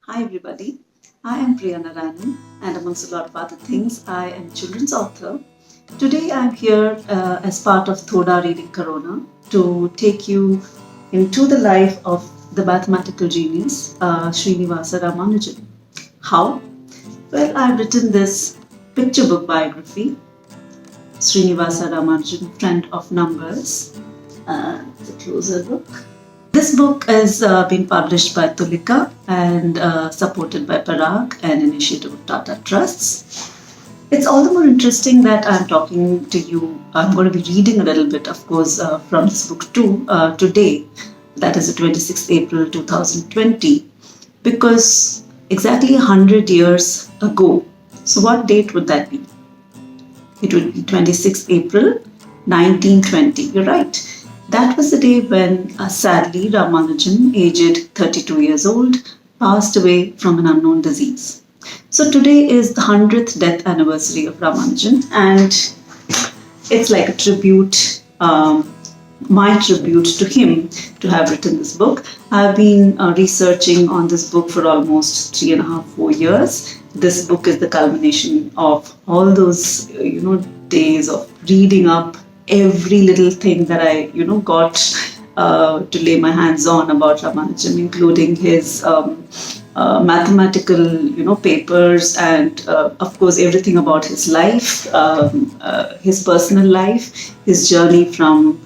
Hi everybody, I am Priya Narani and amongst a lot of other things, I am a children's author. Today I am here as part of Thoda Reading Corona to take you into the life of the mathematical genius Srinivasa Ramanujan. How? Well, I've written this picture book biography, Srinivasa Ramanujan, Friend of Numbers. It's a closer look. This book has been published by Tulika and supported by Parag, an initiative of Tata Trusts. It's all the more interesting that I'm talking to you. I'm going to be reading a little bit, of course, from this book too today. That is the 26th April 2020, because exactly 100 years ago. So, what date would that be? It would be 26th April 1920. You're right. That was the day when, sadly, Ramanujan, aged 32 years old, passed away from an unknown disease. So today is the 100th death anniversary of Ramanujan, and it's like a tribute, my tribute to him to have written this book. I've been researching on this book for almost 3.5, 4 years. This book is the culmination of all those, days of reading up every little thing that I, got to lay my hands on about Ramanujan, including his mathematical, papers, and of course everything about his life, his personal life, his journey from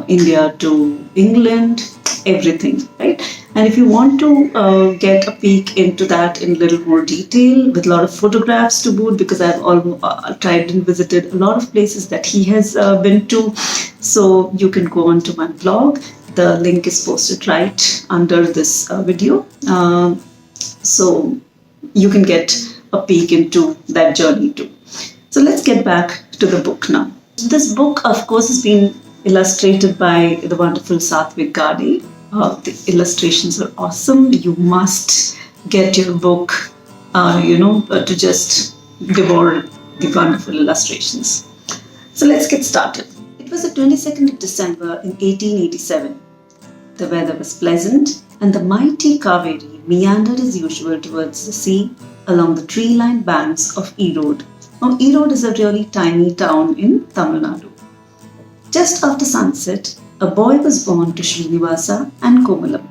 India to England, everything, right? And if you want to get a peek into that in a little more detail, with a lot of photographs to boot, because I've tried and visited a lot of places that he has been to, so you can go onto my blog. The link is posted right under this video. So you can get a peek into that journey too. So let's get back to the book now. This book, of course, has been illustrated by the wonderful Satvik Gade. The illustrations are awesome. You must get your book, to just devour the wonderful illustrations. So let's get started. It was the 22nd of December in 1887. The weather was pleasant, and the mighty Kaveri meandered as usual towards the sea along the tree-lined banks of Erode. Now, Erode is a really tiny town in Tamil Nadu. Just after sunset, a boy was born to Srinivasa and Komalam.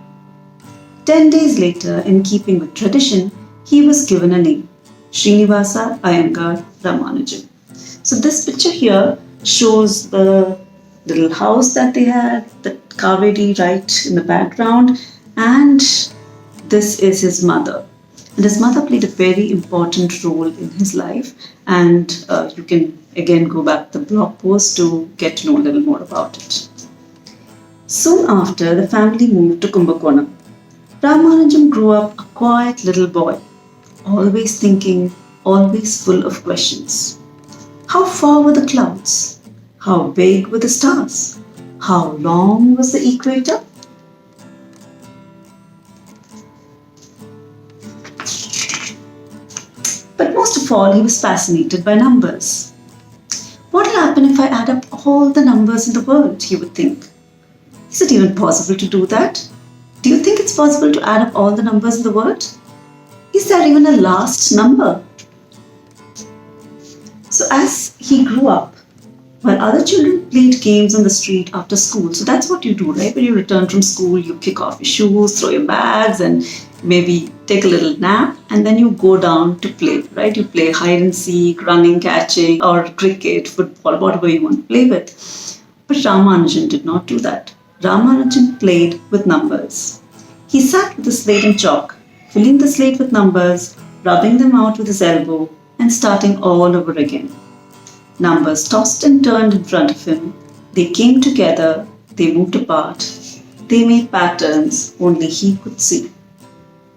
10 days later, in keeping with tradition, he was given a name, Srinivasa Iyengar Ramanujan. So this picture here shows the little house that they had, the Kaveri right in the background, and this is his mother. And his mother played a very important role in his life, and you can again go back to the blog post to get to know a little more about it. Soon after, the family moved to Kumbakonam. Ramanujan grew up a quiet little boy, always thinking, always full of questions. How far were the clouds? How big were the stars? How long was the equator? But most of all, he was fascinated by numbers. What will happen if I add up all the numbers in the world, he would think. Is it even possible to do that? Do you think it's possible to add up all the numbers in the world? Is there even a last number? So as he grew up, while other children played games on the street after school, so that's what you do, right? When you return from school, you kick off your shoes, throw your bags, and maybe take a little nap, and then you go down to play, right? You play hide and seek, running, catching, or cricket, football, whatever you want to play with. But Ramanujan did not do that. Ramanujan played with numbers. He sat with a slate and chalk, filling the slate with numbers, rubbing them out with his elbow, and starting all over again. Numbers tossed and turned in front of him. They came together, they moved apart. They made patterns only he could see.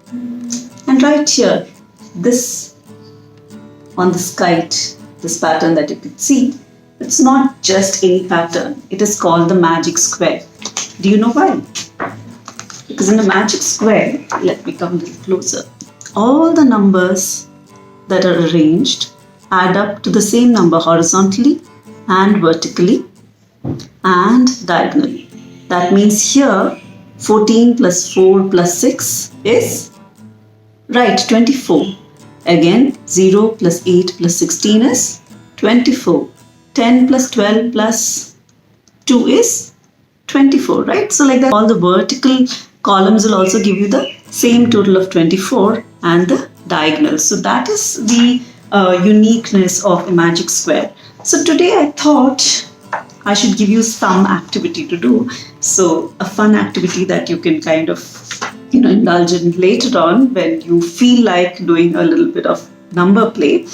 And right here, this on this kite, this pattern that you could see, it's not just any pattern. It is called the magic square. Do you know why? Because in the magic square, let me come a little closer, all the numbers that are arranged add up to the same number horizontally and vertically and diagonally. That means here 14 plus 4 plus 6 is Right, 24. Again, 0 plus 8 plus 16 is 24. 10 plus 12 plus 2 is 24, right? So like that, all the vertical columns will also give you the same total of 24 and the diagonal. So that is the uniqueness of a magic square. So today I thought I should give you some activity to do. So a fun activity that you can kind of indulge in later on when you feel like doing a little bit of number play.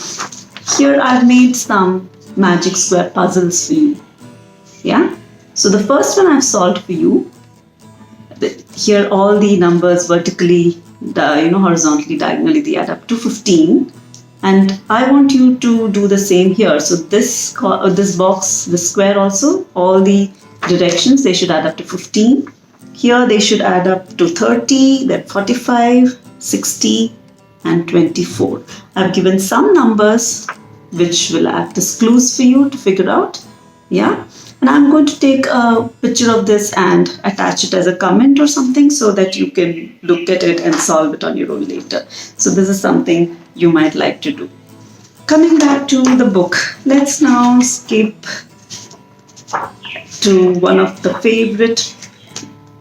Here I've made some magic square puzzles for you. Yeah. So the first one I've solved for you. Here all the numbers vertically, horizontally, diagonally, they add up to 15. And I want you to do the same here. So this box, the square also, all the directions, they should add up to 15. Here they should add up to 30, then 45, 60, and 24. I've given some numbers which will act as clues for you to figure out. Yeah. And I'm going to take a picture of this and attach it as a comment or something so that you can look at it and solve it on your own later. So this is something you might like to do. Coming back to the book, let's now skip to one of the favorite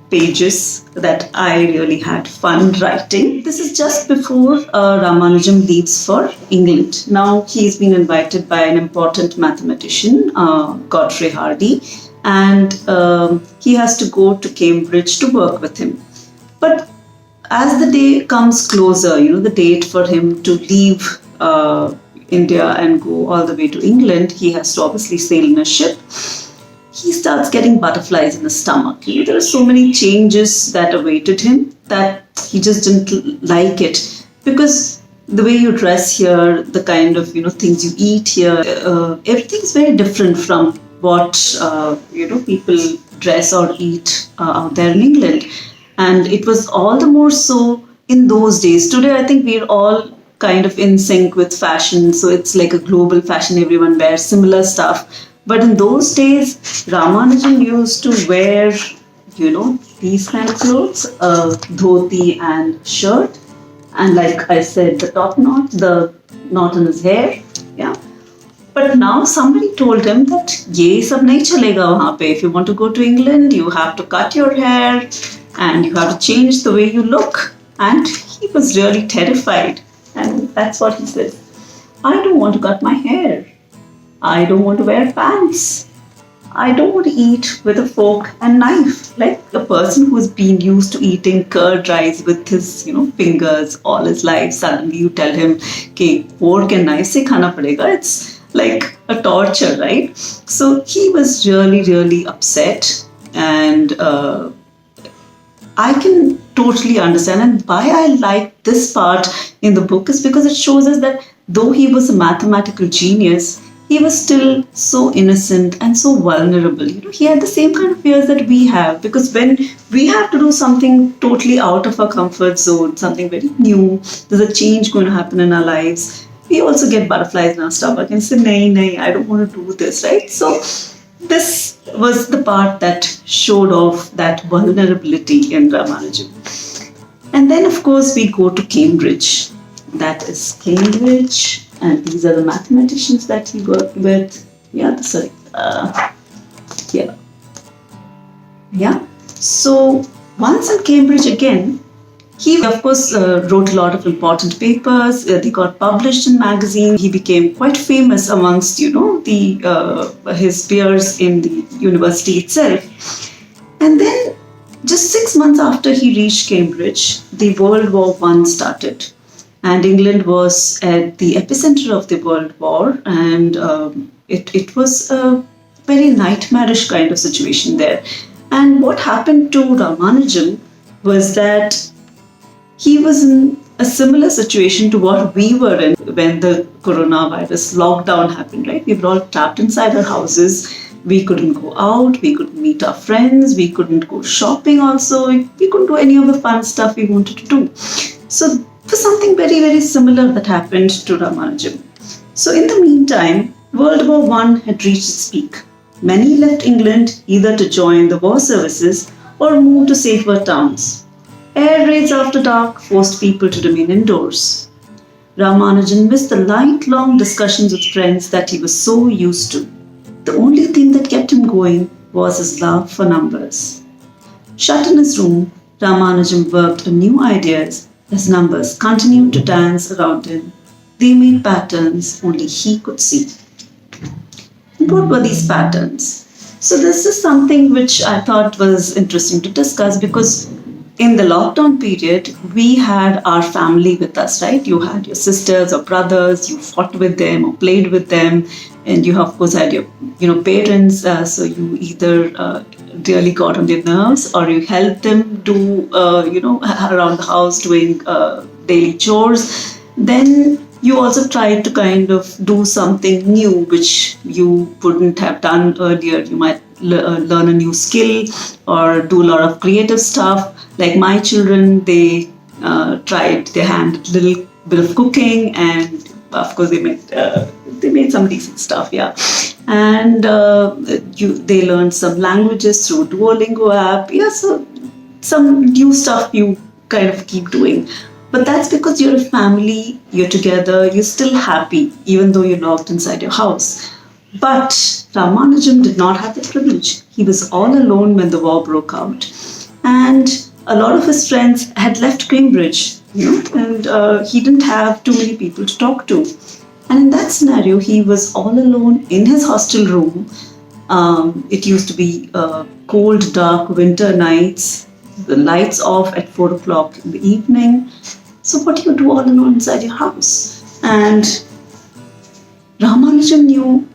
pages that I really had fun writing. This is just before Ramanujam leaves for England. Now he's been invited by an important mathematician, Godfrey Hardy, and he has to go to Cambridge to work with him. But as the day comes closer, the date for him to leave India and go all the way to England, he has to obviously sail in a ship. He starts getting butterflies in his stomach. There are so many changes that awaited him that he just didn't like it. Because the way you dress here, the kind of things you eat here, everything's very different from what people dress or eat out there in England. And it was all the more so in those days. Today, I think we're all kind of in sync with fashion. So it's like a global fashion. Everyone wears similar stuff. But in those days, Ramanujan used to wear, these kind of clothes, dhoti and shirt. And like I said, the knot in his hair. Yeah. But now somebody told him that ye sab nahi chalega wahan pe. If you want to go to England, you have to cut your hair and you have to change the way you look. And he was really terrified. And that's what he said. I don't want to cut my hair. I don't want to wear pants. I don't want to eat with a fork and knife. Like a person who's been used to eating curd rice with his, fingers all his life. Suddenly you tell him, "Okay, fork and knife se khana padega." It's like a torture, right? So he was really, really upset, and I can totally understand. And why I like this part in the book is because it shows us that though he was a mathematical genius, he was still so innocent and so vulnerable. He had the same kind of fears that we have, because when we have to do something totally out of our comfort zone, something very new, there's a change going to happen in our lives, we also get butterflies in our stomach and say, nahi, I don't want to do this, right? So this was the part that showed off that vulnerability in Ramanujan. And then, of course, we go to Cambridge. That is Cambridge. And these are the mathematicians that he worked with. Yeah. So once in Cambridge again, he of course wrote a lot of important papers. They got published in magazines. He became quite famous amongst his peers in the university itself. And then just 6 months after he reached Cambridge, the World War I started. And England was at the epicenter of the World War, and it was a very nightmarish kind of situation there. And what happened to Ramanujan was that he was in a similar situation to what we were in when the coronavirus lockdown happened, right? We were all trapped inside our houses. We couldn't go out, we couldn't meet our friends, we couldn't go shopping also, we couldn't do any of the fun stuff we wanted to do. So it was something very, very similar that happened to Ramanujan. So in the meantime, World War I had reached its peak. Many left England either to join the war services or move to safer towns. Air raids after dark forced people to remain indoors. Ramanujan missed the night-long discussions with friends that he was so used to. The only thing that kept him going was his love for numbers. Shut in his room, Ramanujan worked on new ideas as numbers continued to dance around him. They made patterns only he could see. And what were these patterns? So, this is something which I thought was interesting to discuss because in the lockdown period, we had our family with us, right? You had your sisters or brothers, you fought with them or played with them, and you, of course, had your parents. So, you either really got on their nerves or you helped them do, around the house doing daily chores. Then you also tried to kind of do something new which you wouldn't have done earlier. You might learn a new skill or do a lot of creative stuff. Like my children, they tried their hand at a little bit of cooking, and of course they made some decent stuff, yeah. And they learned some languages through Duolingo app, yeah. So some new stuff you kind of keep doing. But that's because you're a family, you're together, you're still happy, even though you're locked inside your house. But Ramanujan did not have the privilege. He was all alone when the war broke out. And a lot of his friends had left Cambridge, and he didn't have too many people to talk to. And in that scenario, he was all alone in his hostel room. It used to be cold, dark winter nights, the lights off at 4 o'clock in the evening. So what do you do all alone inside your house? And Ramanujan knew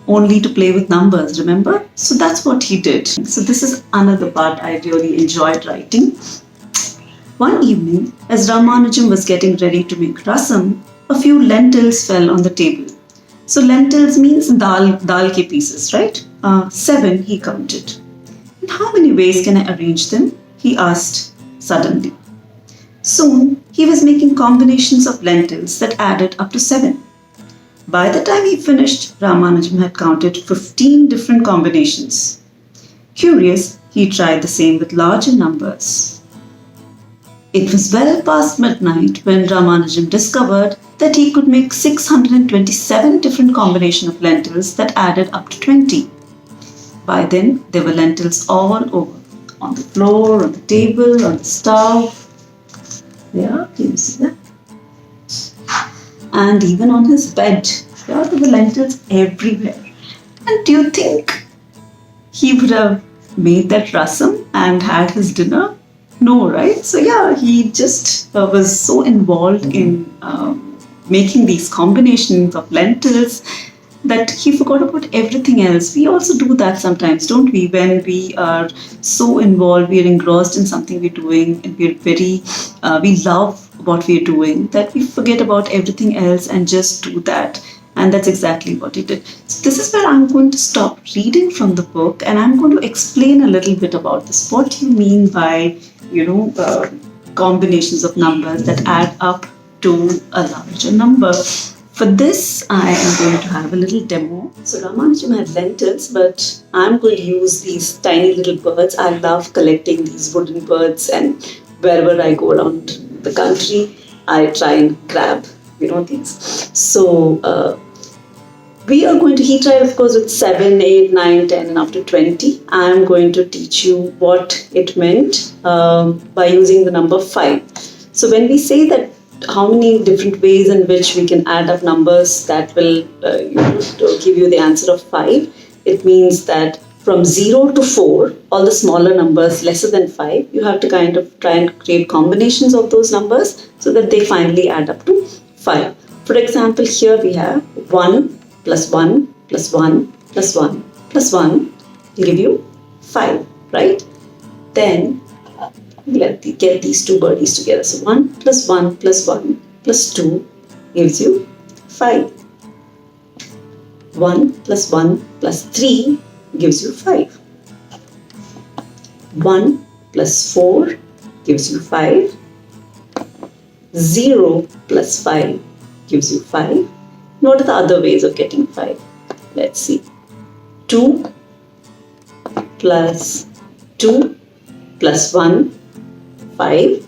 only to play with numbers, remember? So that's what he did. So this is another part I really enjoyed writing. One evening, as Ramanujan was getting ready to make rasam, a few lentils fell on the table. So lentils means dal ke pieces, right? 7 he counted. In how many ways can I arrange them? He asked suddenly. Soon, he was making combinations of lentils that added up to 7. By the time he finished, Ramanujan had counted 15 different combinations. Curious, he tried the same with larger numbers. It was well past midnight when Ramanujan discovered that he could make 627 different combinations of lentils that added up to 20. By then, there were lentils all over. On the floor, on the table, on the stove. Yeah, can you see that? And even on his bed. Yeah, there were lentils everywhere. And do you think he would have made that rasam and had his dinner? No, right? So yeah, he just was so involved in making these combinations of lentils that he forgot about everything else. We also do that sometimes, don't we? When we are so involved, we are engrossed in something we're doing, and we love what we're doing, that we forget about everything else and just do that. And that's exactly what he did. So this is where I'm going to stop reading from the book, and I'm going to explain a little bit about this. What do you mean by, combinations of numbers that add up to a larger number? For this, I am going to have a little demo. So Ramanujan had lentils, but I'm going to use these tiny little birds. I love collecting these wooden birds, and wherever I go around the country, I try and grab, these. So he tried, of course, with 7, 8, 9, 10, and after 20. I'm going to teach you what it meant by using the number 5. So when we say that how many different ways in which we can add up numbers that will to give you the answer of 5. It means that from 0 to 4, all the smaller numbers lesser than 5, you have to kind of try and create combinations of those numbers so that they finally add up to 5. For example, here we have 1 plus 1 plus 1 plus 1 plus 1 will give you 5, right? Then let's get these two birdies together. So 1 plus 1 plus 1 plus 2 gives you 5. 1 plus 1 plus 3 gives you 5. 1 plus 4 gives you 5. 0 plus 5 gives you 5. What are the other ways of getting 5? Let's see. 2 plus 2 plus 1 5.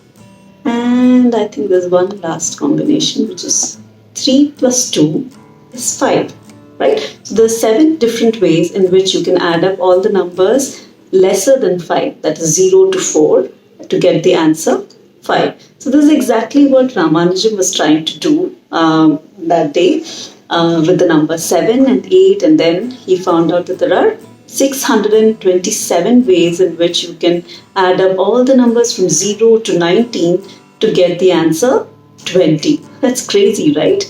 And I think there's one last combination, which is 3 plus 2 is 5, right? So there's 7 different ways in which you can add up all the numbers lesser than 5, that is 0 to 4, to get the answer 5. So this is exactly what Ramanujan was trying to do that day with the number 7 and 8, and then he found out that there are 627 ways in which you can add up all the numbers from 0 to 19 to get the answer 20. That's crazy, right?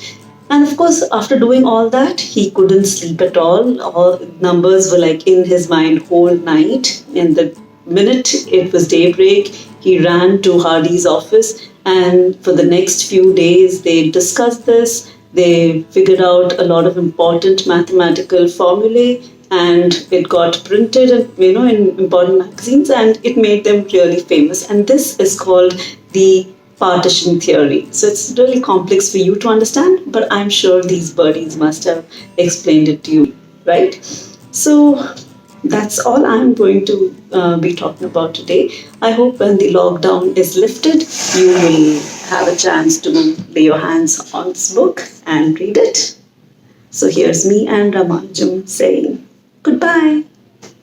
And of course, after doing all that, he couldn't sleep at all. All numbers were like in his mind whole night. And the minute it was daybreak, he ran to Hardy's office. And for the next few days, they discussed this. They figured out a lot of important mathematical formulae, and it got printed, in important magazines, and it made them really famous. And this is called the partition theory. So it's really complex for you to understand, but I'm sure these birdies must have explained it to you, right? So that's all I'm going to be talking about today. I hope when the lockdown is lifted, you will have a chance to lay your hands on this book and read it. So here's me and Ramanujam saying goodbye.